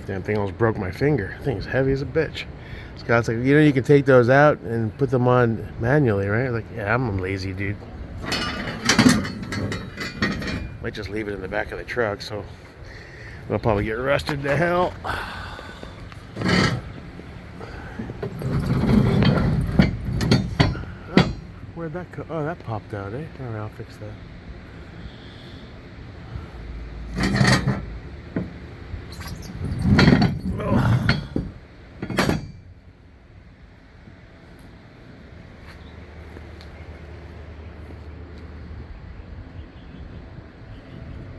Damn thing almost broke my finger. Thing's heavy as a bitch. Scott's like, you can take those out and put them on manually, right? Like, yeah, I'm a lazy dude. Might just leave it in the back of the truck, so I'll probably get rusted to hell. Oh, where'd that go? Oh, that popped out, eh? Alright, I'll fix that.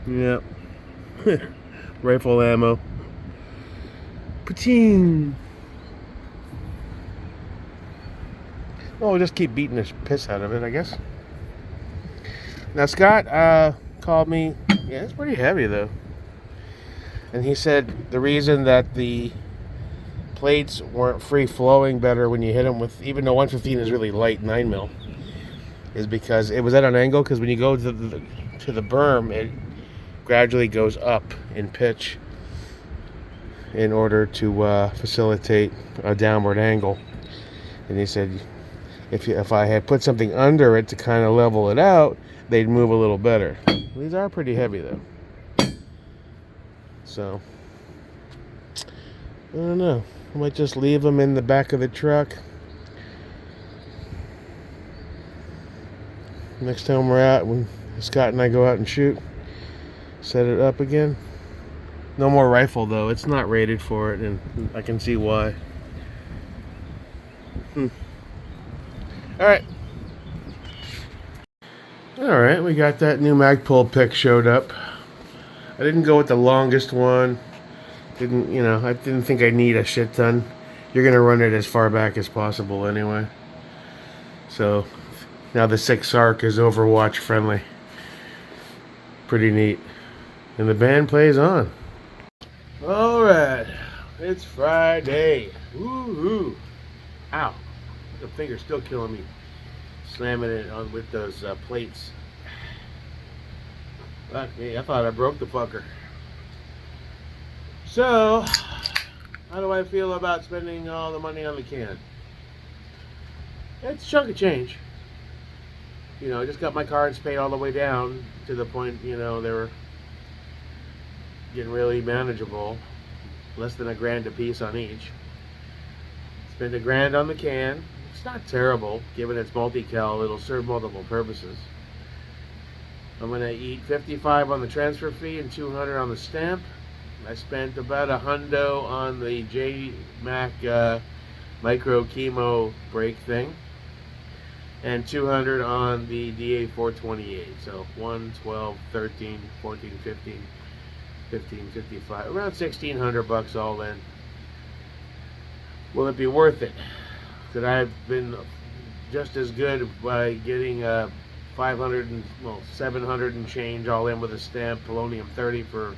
Yep. Rifle ammo. Pating. Oh, we'll just keep beating the piss out of it, I guess. Now, Scott called me. Yeah, it's pretty heavy, though. And he said the reason that the plates weren't free-flowing better when you hit them with, even though 115 is really light 9mm, is because it was at an angle, because when you go to the berm, it gradually goes up in pitch in order to facilitate a downward angle. And he said if I had put something under it to kind of level it out, they'd move a little better. These are pretty heavy, though. So, I don't know. I might just leave them in the back of the truck. Next time we're out, when Scott and I go out and shoot, set it up again. No more rifle, though. It's not rated for it, and I can see why. Alright. Alright, we got that new Magpul pick showed up. I didn't go with the longest one. I didn't think I need a shit ton. You're going to run it as far back as possible anyway. So, now the 6 ARC is Overwatch friendly. Pretty neat. And the band plays on. Alright. It's Friday. Woo-hoo. Ow. The finger's still killing me. Slamming it on with those plates. Fuck me, I thought I broke the fucker. So, how do I feel about spending all the money on the can? It's a chunk of change. I just got my cards paid all the way down to the point, they were getting really manageable. Less than $1,000 a piece on each. Spend $1,000 on the can. It's not terrible, given its multi-cal. It'll serve multiple purposes. I'm going to eat $55 on the transfer fee and $200 on the stamp. I spent about $100 on the J-Mac micro chemo brake thing. And $200 on the DA428. So 1, 12, 13, 14, 15, 15, 55. Around $1,600 all in. Will it be worth it? That I've been just as good by getting 700 and change all in with a stamp, polonium 30 for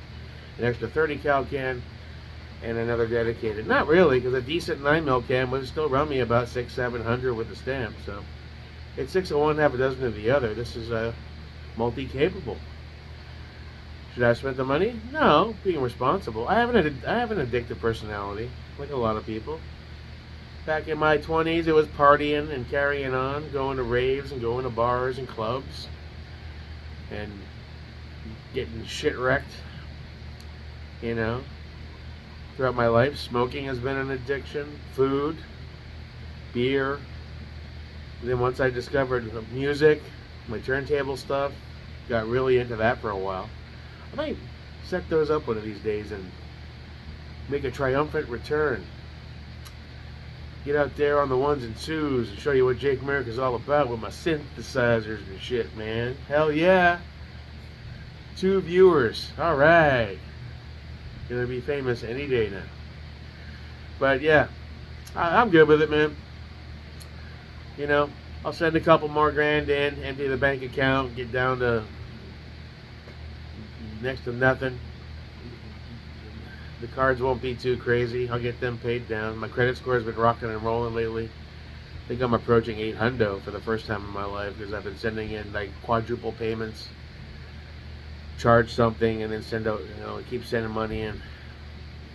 an extra 30 cal can, and another dedicated. Not really, because a decent 9mm can would still run me about $600-700 with the stamp. So it's 6 of one, half a dozen of the other. This is multi-capable. Should I have spent the money? No, being responsible. I have an addictive personality, like a lot of people. Back in my 20s, it was partying and carrying on, going to raves and going to bars and clubs, and getting shit wrecked, Throughout my life, smoking has been an addiction, food, beer. And then once I discovered music, my turntable stuff, got really into that for a while. I might set those up one of these days and make a triumphant return. Get out there on the ones and twos and show you what Jake Merrick is all about with my synthesizers and shit, man. Hell yeah. 2 viewers. Alright. Gonna be famous any day now. But yeah, I'm good with it, man. I'll send a couple more grand in, empty the bank account, get down to next to nothing. The cards won't be too crazy. I'll get them paid down. My credit score has been rocking and rolling lately. I think I'm approaching 800 for the first time in my life because I've been sending in like quadruple payments. Charge something and then send out, keep sending money in.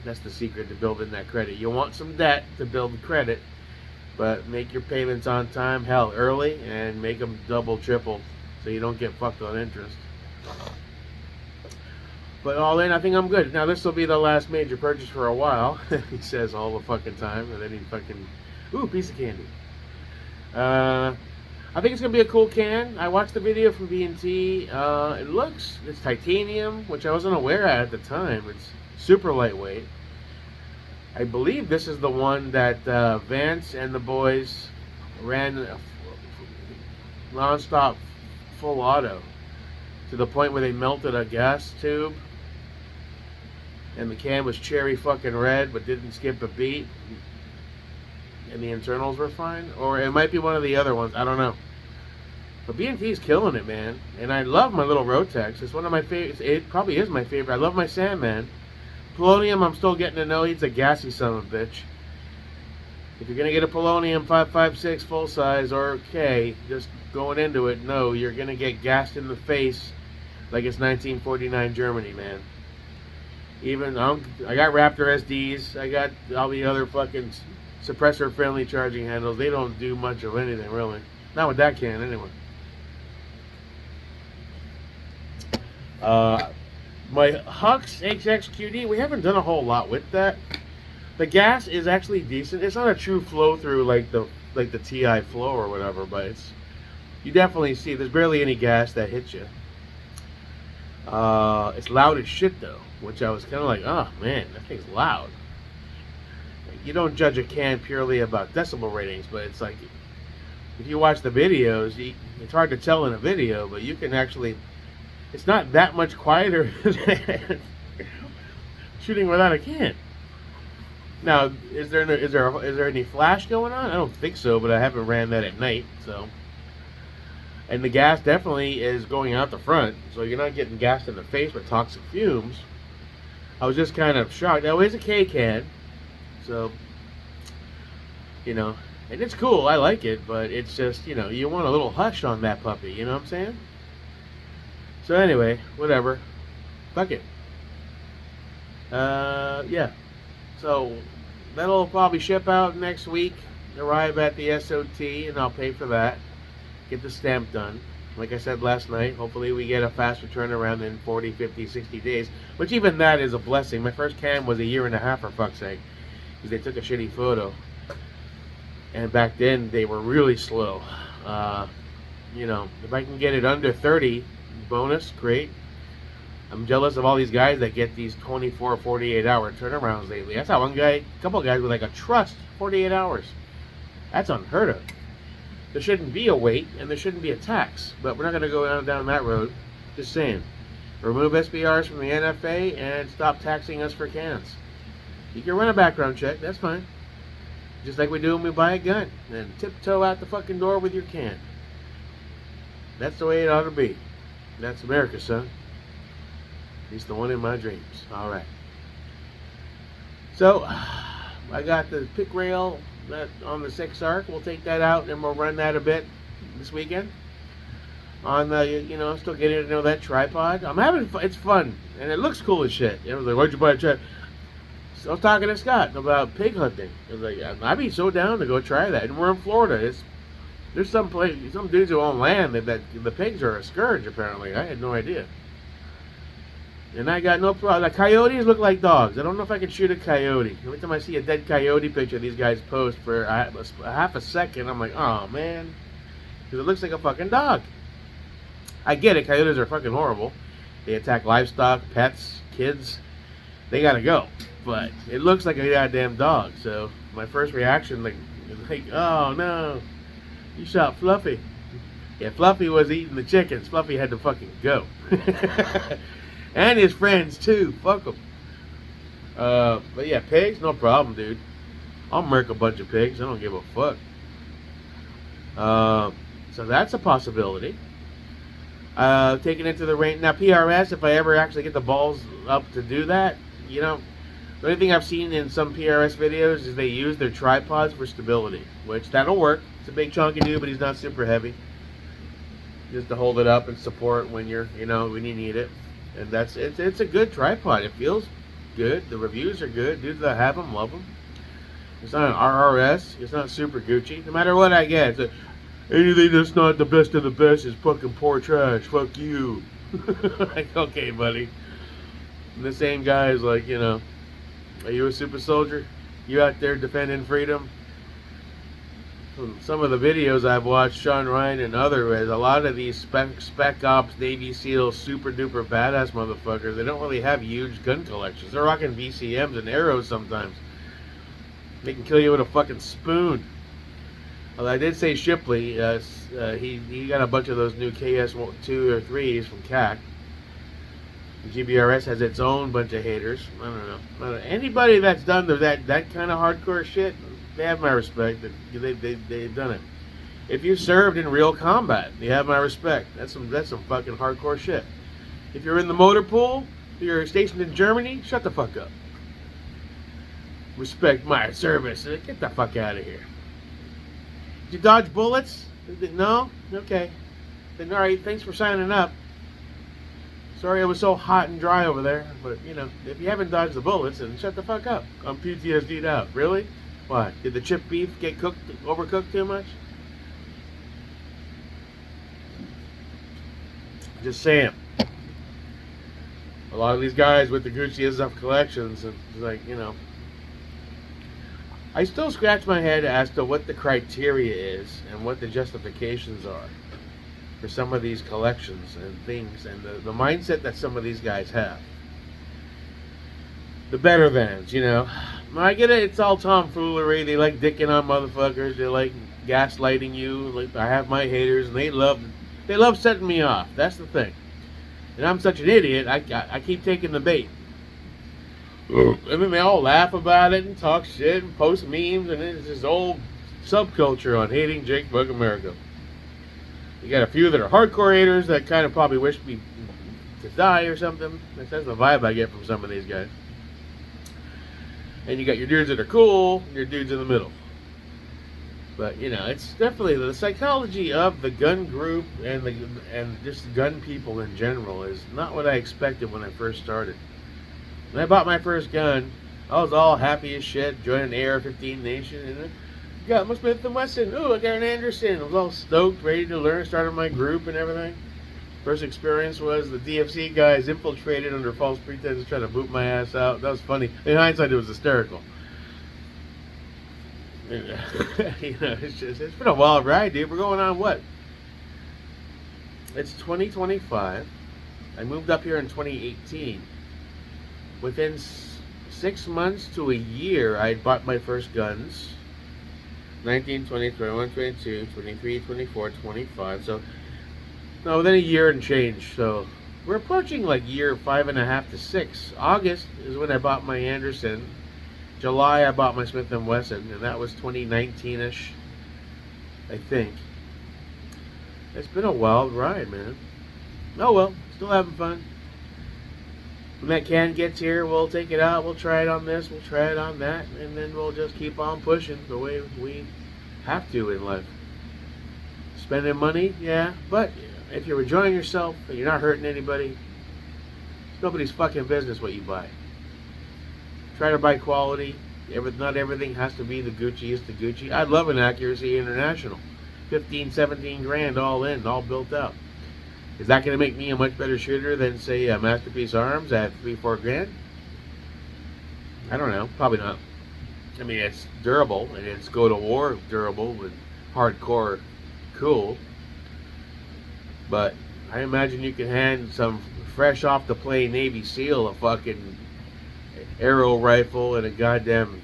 That's the secret to building that credit. You want some debt to build credit, but make your payments on time, hell, early, and make them double, triple, so you don't get fucked on interest. But all in, I think I'm good. Now, this will be the last major purchase for a while. He says all the fucking time, and then he fucking, ooh, piece of candy. I think it's gonna be a cool can. I watched the video from B&T. It's titanium, which I wasn't aware at the time. It's super lightweight. I believe this is the one that Vance and the boys ran non-stop full auto to the point where they melted a gas tube and the can was cherry fucking red but didn't skip a beat and the internals were fine. Or it might be one of the other ones, I don't know. But B&T's killing it, man. And I love my little Rotex. It's one of my favorites. It probably is my favorite. I love my Sandman. Polonium, I'm still getting to know. He's a gassy son of a bitch. If you're going to get a Polonium 5.56 full size or K, just going into it, no, you're going to get gassed in the face like it's 1949 Germany, man. Even, I got Raptor SDs. I got all the other fucking suppressor-friendly charging handles. They don't do much of anything, really. Not with that can, anyway. My Hux HXQD, we haven't done a whole lot with that. The gas is actually decent. It's not a true flow through like the TI Flow or whatever, but you definitely see there's barely any gas that hits you. It's loud as shit though, which I was kind of like, oh man, that thing's loud. You don't judge a can purely about decibel ratings, but it's like if you watch the videos, it's hard to tell in a video, but you can actually. It's not that much quieter than shooting without a can. Now, is there any flash going on? I don't think so, but I haven't ran that at night, so. And the gas definitely is going out the front, so you're not getting gassed in the face with toxic fumes. I was just kind of shocked. Now, it's a K can, so, you know, and it's cool. I like it, but it's just, you know, you want a little hush on that puppy, you know what I'm saying? So anyway, whatever. Fuck it. Yeah. So that'll probably ship out next week. Arrive at the SOT, and I'll pay for that. Get the stamp done. Like I said last night, hopefully we get a faster turnaround than 40, 50, 60 days. Which even that is a blessing. My first can was 1.5 years, for fuck's sake. Because they took a shitty photo. And back then, they were really slow. You know, if I can get it under 30... bonus, great. I'm jealous of all these guys that get these 24, 48 hour turnarounds lately. I saw one guy, a couple of guys with like a trust 48 hours. That's unheard of. There shouldn't be a wait and there shouldn't be a tax, but we're not going to go down that road. Just saying. Remove SBRs from the NFA and stop taxing us for cans. You can run a background check, that's fine. Just like we do when we buy a gun. And tiptoe out the fucking door with your can. That's the way it ought to be. That's America, son. At least the one in my dreams. Alright. So, I got the pick rail on the 6 arc. We'll take that out and we'll run that a bit this weekend. On the, you know, still getting to know that tripod. I'm having fun. It's fun. And it looks cool as shit. It was like, why'd you buy a tripod? So I was talking to Scott about pig hunting. I was like, I'd be so down to go try that. And we're in Florida. There's some dudes who own land that the pigs are a scourge, apparently. I had no idea. And I got no problem. The coyotes look like dogs. I don't know if I can shoot a coyote. Every time I see a dead coyote picture these guys post for a half a second, I'm like, oh, man. Because it looks like a fucking dog. I get it. Coyotes are fucking horrible. They attack livestock, pets, kids. They gotta go. But it looks like a goddamn dog. So my first reaction, like oh, no. You shot Fluffy. Yeah, Fluffy was eating the chickens. Fluffy had to fucking go. And his friends, too. Fuck them. But yeah, pigs, no problem, dude. I'll murk a bunch of pigs. I don't give a fuck. So that's a possibility. Taking it to the range. Now, PRS, if I ever actually get the balls up to do that, you know, the only thing I've seen in some PRS videos is they use their tripods for stability, which that'll work. It's a big chunky dude, but he's not super heavy. Just to hold it up and support when you're, you know, when you need it. And it's a good tripod. It feels good. The reviews are good. Dudes that have them love them. It's not an RRS. It's not super Gucci. No matter what I get, anything that's not the best of the best is fucking poor trash. Fuck you. Like, okay, buddy. And the same guy is like, are you a super soldier? You out there defending freedom? From some of the videos I've watched, Sean Ryan and others, a lot of these spec ops, Navy SEALs, super duper badass motherfuckers, they don't really have huge gun collections. They're rocking VCMs and arrows sometimes. They can kill you with a fucking spoon. Well, I did say Shipley, he got a bunch of those new KS2 or 3s from CAC. GBRS has its own bunch of haters. I don't know. Anybody that's done that kind of hardcore shit, they have my respect. They've done it. If you served in real combat, you have my respect. That's some fucking hardcore shit. If you're in the motor pool, you're stationed in Germany, shut the fuck up. Respect my service. Get the fuck out of here. Did you dodge bullets? No? Okay. Then alright, thanks for signing up. Sorry it was so hot and dry over there, but if you haven't dodged the bullets, then shut the fuck up. I'm PTSD'd out. Really? Why? Did the chip beef get overcooked too much? Just saying. A lot of these guys with the Gucci stuff collections, and it's like, I still scratch my head as to what the criteria is and what the justifications are for some of these collections and things, and the mindset that some of these guys have. The better thans, I get it, it's all tomfoolery. They like dicking on motherfuckers. They like gaslighting you. Like, I have my haters, and they love setting me off. That's the thing. And I'm such an idiot, I keep taking the bait. And then they all laugh about it and talk shit and post memes, and it's this old subculture on hating Jake Bug America. You got a few that are hardcore haters that kind of probably wish me to die or something. That's the vibe I get from some of these guys. And you got your dudes that are cool, and your dudes in the middle. But it's definitely the psychology of the gun group and just gun people in general is not what I expected when I first started. When I bought my first gun, I was all happy as shit, joining the AR-15 Nation, and I got my Smith & Wesson. Ooh, I got an Anderson. I was all stoked, ready to learn, started my group and everything. First experience was the DFC guys infiltrated under false pretenses, trying to boot my ass out. That was funny. In hindsight, it was hysterical. It's been a wild ride, dude. We're going on what? It's 2025. I moved up here in 2018. Within 6 months to a year, I bought my first guns. 19, 20, 21, 22, 23, 24, 25. So, no, within a year and change. So, we're approaching like year 5.5 to 6. August is when I bought my Anderson. July, I bought my Smith & Wesson, and that was 2019-ish, I think. It's been a wild ride, man. Oh well, still having fun. When that can gets here, we'll take it out, we'll try it on this, we'll try it on that, and then we'll just keep on pushing the way we have to in life. Spending money, yeah, but if you're enjoying yourself and you're not hurting anybody, it's nobody's fucking business what you buy. Try to buy quality. Not everything has to be the Gucci. I'd love an Accuracy International. 15, 17 grand all in, all built out. Is that going to make me a much better shooter than, say, a Masterpiece Arms at 3-4 grand? I don't know. Probably not. I mean, it's durable, and it's go to war durable and hardcore cool. But I imagine you can hand some fresh off the plane Navy SEAL a fucking arrow rifle and a goddamn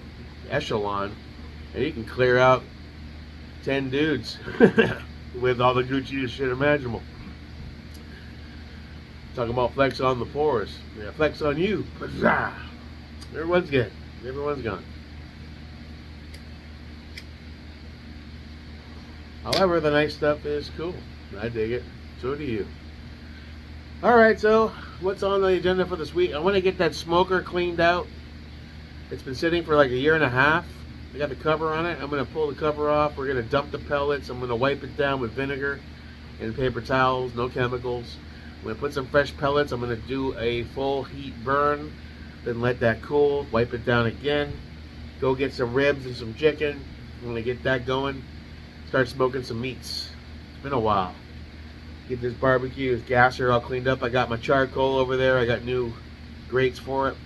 echelon, and you can clear out 10 dudes with all the Gucci shit imaginable. Talking about flex on the pores. Yeah, flex on you. Huzzah! Everyone's good. Everyone's gone. However, the nice stuff is cool. I dig it. So do you. Alright, so what's on the agenda for this week? I want to get that smoker cleaned out. It's been sitting for like a year and a half. I got the cover on it. I'm going to pull the cover off. We're going to dump the pellets. I'm going to wipe it down with vinegar and paper towels, no chemicals. I'm going to put some fresh pellets. I'm going to do a full heat burn Then let that cool, wipe it down again. Go get some ribs and some chicken. When I get that going, start smoking some meats. It's been a while. Get this barbecue, this gasser all cleaned up. I got my charcoal over there. I got new grates for it.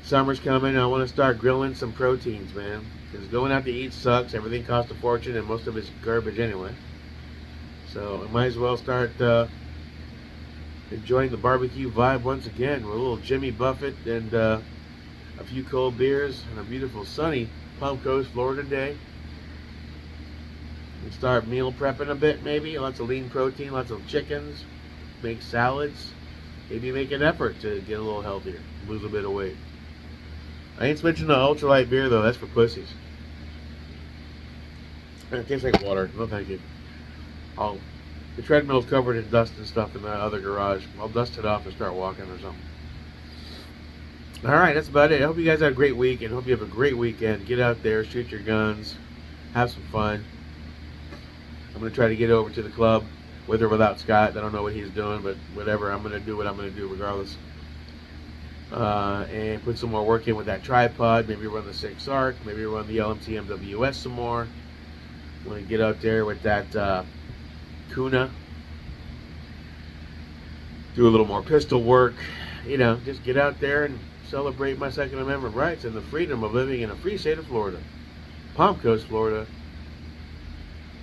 Summer's coming. I want to start grilling some proteins, man. Because going out to eat sucks. Everything costs a fortune, and most of it's garbage anyway. So I might as well start enjoying the barbecue vibe once again with a little Jimmy Buffett and a few cold beers and a beautiful sunny Palm Coast, Florida day. And start meal prepping a bit, maybe. Lots of lean protein, lots of chickens. Make salads. Maybe make an effort to get a little healthier, lose a bit of weight. I ain't switching to ultralight beer though. That's for pussies. It tastes like water. No, thank you. The treadmill's covered in dust and stuff in the other garage. I'll dust it off and start walking or something. All right, that's about it. I hope you guys had a great week and hope you have a great weekend. Get out there, shoot your guns, have some fun. I'm going to try to get over to the club with or without Scott. I don't know what he's doing, but whatever. I'm going to do what I'm going to do regardless. And put some more work in with that tripod. Maybe run the 6 arc. Maybe run the LMT MWS some more. I'm going to get out there with that Kuna. Do a little more pistol work. You know, just get out there and celebrate my Second Amendment rights and the freedom of living in a free state of Florida. Palm Coast, Florida.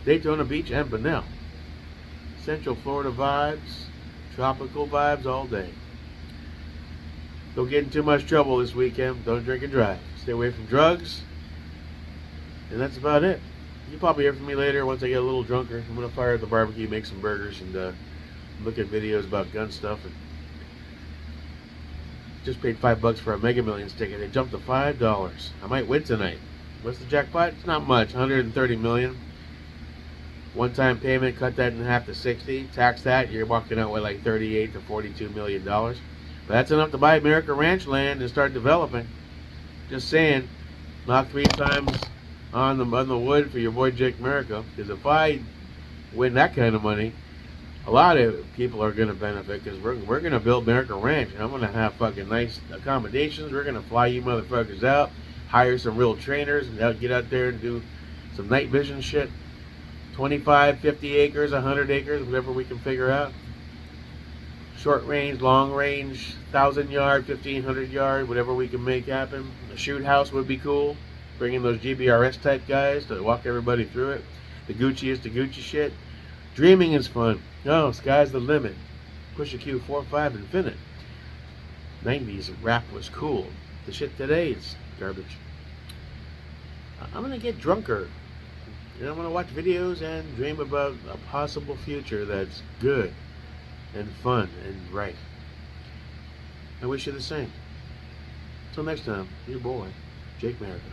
Daytona Beach and Bunnell. Central Florida vibes. Tropical vibes all day. Don't get in too much trouble this weekend. Don't drink and drive. Stay away from drugs. And that's about it. You'll probably hear from me later once I get a little drunker. I'm going to fire up the barbecue, make some burgers, and look at videos about gun stuff. And just paid $5 for a Mega Millions ticket. It jumped to $5. I might win tonight. What's the jackpot? It's not much. 130 million. One-time payment. Cut that in half to 60. Tax that. You're walking out with like 38 to 42 million dollars. But that's enough to buy America Ranch land and start developing. Just saying. Knock 3 times on the wood for your boy Jake America. Because if I win that kind of money, a lot of people are going to benefit, because we're going to build America Ranch, and I'm going to have fucking nice accommodations. We're going to fly you motherfuckers out, hire some real trainers, and get out there and do some night vision shit. 25, 50 acres, 100 acres, whatever we can figure out. Short range, long range, 1,000 yard, 1,500 yard, whatever we can make happen. A shoot house would be cool. Bring in those GBRS type guys to walk everybody through it. The Gucci is the Gucci shit. Dreaming is fun. No, sky's the limit. Push a Q45 Infinite. 90s rap was cool. The shit today is garbage. I'm gonna get drunker. And I'm gonna watch videos and dream about a possible future that's good and fun and right. I wish you the same. Until next time, your boy, Jake America.